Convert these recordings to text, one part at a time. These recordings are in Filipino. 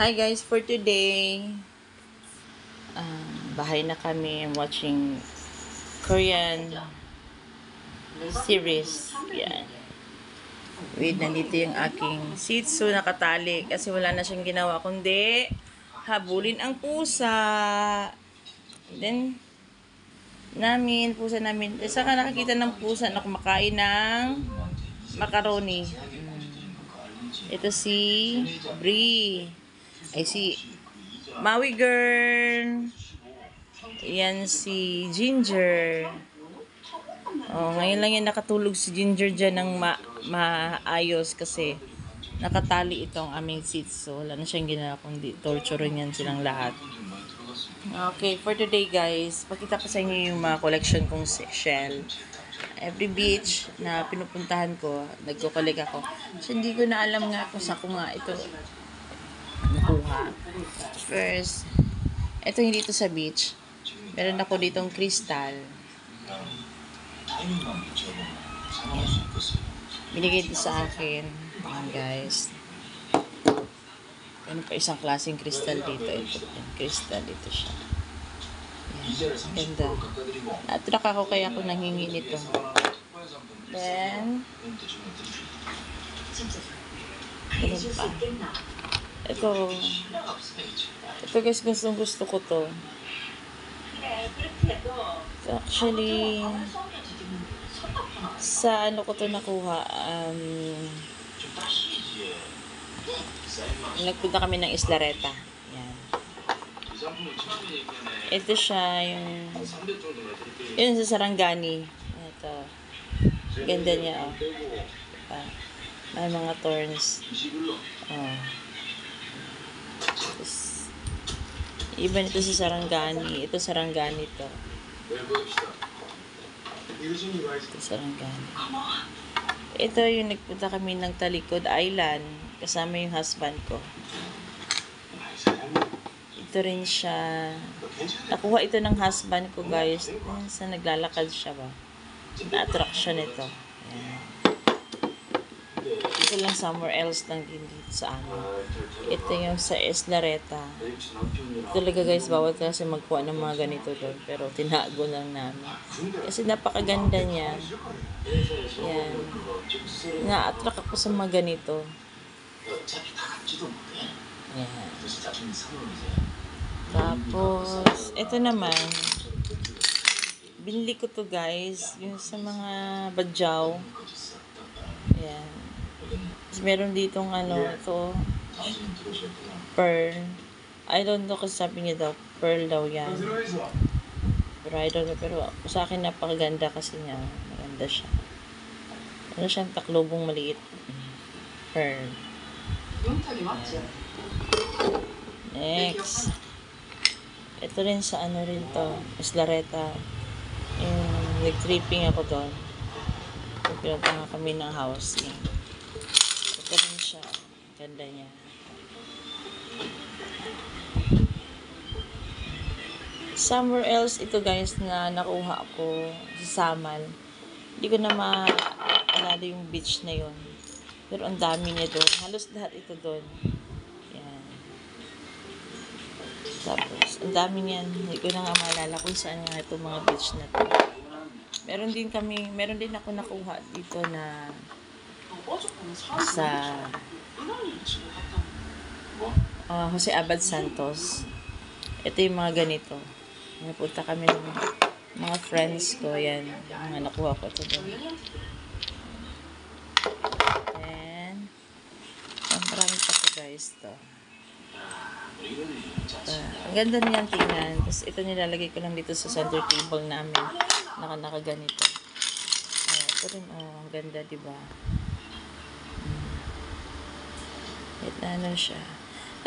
Hi guys, for today, bahay na kami. I'm watching Korean series. Yan. Wait, nandito yung aking Shih Tzu nakatali kasi wala na siyang ginawa kundi habulin ang pusa. Then, pusa namin. Saan ka nakakita ng pusa na kumakain ng macaroni? Ito si Brie. Ay, si Maui Girl. Yan si Ginger. Oh, ngayon lang yan nakatulog si Ginger dyan ng maayos kasi nakatali itong aming Shih Tzu. Wala na siyang ginawa kundi torturein yan silang lahat. Okay, for today guys, pakita ko sa inyo yung mga collection kong shell. Every beach na pinupuntahan ko, nagko-collect ako. So, hindi ko na alam nga kung saan ko nga ito nakuha. First, ito hindi ito sa beach. Meron ako ditong crystal. Binigay ito sa akin. Ayan guys. Ano pa isang klaseng crystal dito. Ito. Crystal. Ito siya. Ayan. Ganda. Attract ako kaya ako nanghingi nito. Then, ganun pa. Ito guys, gusto ko to. Actually, sa ano ko to nakuha, nagpunta kami ng Islareta. Yan. Ito siya, yun sa Sarangani. Ito. Ganda niya, oh. May mga thorns. Oh. Iba nito sa Sarangani. Ito Sarangani to. Ito Sarangani. Ito yung nagpunta kami ng Talikod Island. Kasama yung husband ko. Ito rin siya. Nakuha ito ng husband ko guys. Sa naglalakad siya ba. Na-attract siya nito. Ayan. Ito lang somewhere else lang din dito sa amin. Ito yung sa Islareta. Talaga guys, bawal kasi magkuha ng mga ganito doon. Pero tinago lang namin. Kasi napakaganda niya. Yan. Na-attract ako sa mga ganito. Yan. Tapos, ito naman. Binili ko to guys. Yung sa mga badyaw. Yan. Tapos meron ditong ito pearl. I don't know kasi sabi niya daw pearl daw yan. Pero I don't know. Pero sa akin napakaganda kasi niya. Maganda siya. Ano siyang taklobong maliit. Pearl. Next. Ito rin sa rin to. Islareta. Yung nag-tripping ako doon. Pinunta nga kami ng house. Ito rin siya. Ganda niya. Somewhere else ito guys na nakuha ko sa Samal. Hindi ko na maalala yung beach na yon. Pero ang dami niya doon. Halos lahat ito doon. Yan. Tapos, ang dami niyan. Hindi ko na nga maalala kung saan nga itong mga beach na to. Meron din ako nakuha dito na sa Jose Abad Santos. Ito yung mga ganito. Napunta kami ng mga friends ko. Yan. Mga nakuha ko ito doon. And marami pa ito guys to. Ang ganda niyan tingnan. Tapos ito nilalagay ko lang dito sa center table namin. Nakaganito. Ito rin, ang ganda, diba? Ito na siya.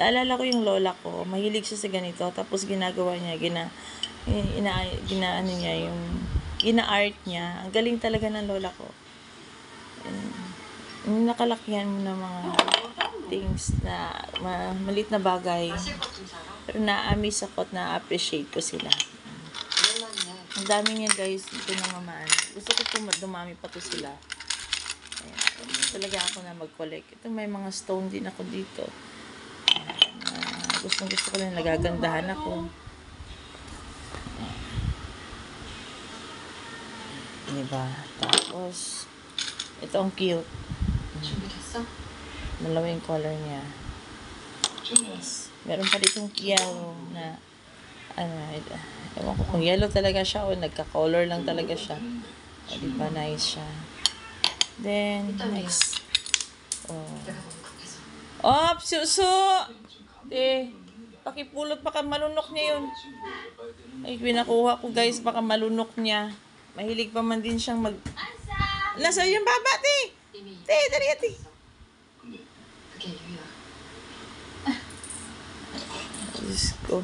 Naalala ko yung lola ko, mahilig siya sa ganito, tapos ginagawa niya, gina-art niya. Ang galing talaga ng lola ko. Nakalakyan mo ng mga things na maliit na bagay. Pero na-amaze ako at na-appreciate ko sila. Ang dami niya guys, ito na mamaan. Gusto ko dumami pa to sila. Ayan. Talaga ako na mag-collect. Ito may mga stone din ako dito. Gusto ko lang, nagagandahan ako. Diba? Tapos, ito ang cute. Malawa yung color niya. Meron pa ditong yellow na, ewan ko kung yellow talaga siya o nagka-color lang talaga siya. O, diba? Nice siya. Then, next. Oh, suso! Pakipulot, baka malunok niya yun. Ay, pinakuha ko guys, baka malunok niya. Mahilig pa man din siyang Nasa yung baba, te! Te, dali, te! Diyos ko.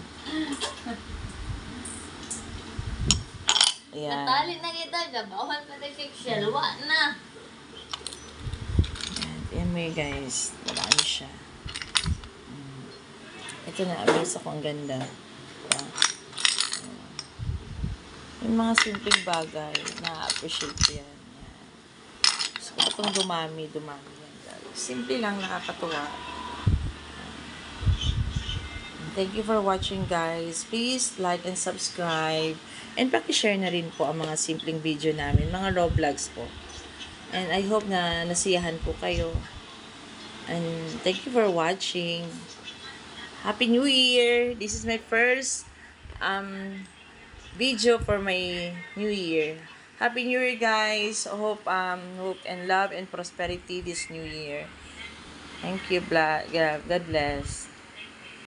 Ayan. Natali na kita, bawal pa tayo shell. Wa na. Ayan mo guys. Marami siya. Ito na, abis ako ang ganda. Ayan. Yung mga simpleng bagay, na-appreciate ko yan. So, itong dumami yan guys. Simple lang, nakakatuwa. Thank you for watching guys. Please like and subscribe. And paki-share na rin po ang mga simpleng video namin. Mga raw vlogs po. And I hope na nasiyahan po kayo. And thank you for watching. Happy New Year! This is my first video for my New Year. Happy New Year guys. Hope and love and prosperity this New Year. Thank you. God bless.